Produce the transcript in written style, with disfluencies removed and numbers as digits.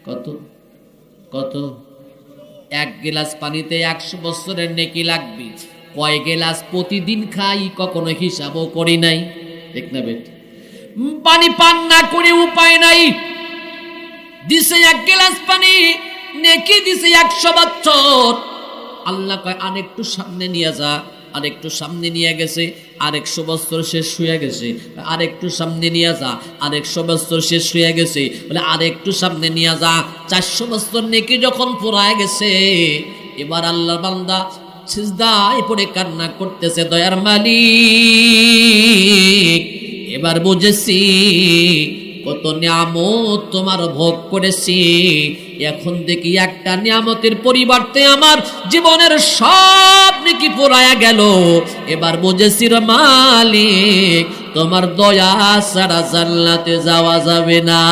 কত কত? 1 গ্লাস পানিতে 100 বছরের নেকি লাগবে। কয় গ্লাস প্রতিদিন খাই কখনো হিসাবও করি নাই, ঠিক না বেট? পানি পান না করে উপায় নাই, দিছে 1 গ্লাস পানি, নেকি দিছে 100 বছর। আল্লাহ কয় আরেকটু সামনে নিয়ে যা, আরেকটু সামনে নিয়ে গেছে, আর 100 বছর শেষ হয়ে গেছে। আরেকটু সামনে নিয়ে যা, আর 100 বছর শেষ হয়ে গেছে, বলে আরেকটু সামনে নিয়ে যা। 400 বছর নেকি যখন পুরায় গেছে, এবার আল্লাহর বান্দা সিজদায় পড়ে কান্না করতেছে, দয়ার মালিক এবার বুঝেছি কত নিয়ামত তোমার ভোগ করেছি, এখন দেখি একটা নিয়ামতের পরিবর্তে আমার জীবনের সব নেকি পুরায়া গেল। এবার বুঝেছি রে মালিক, তোমার দয়া ছাড়া জান্নাতে যাওয়া যাবে না।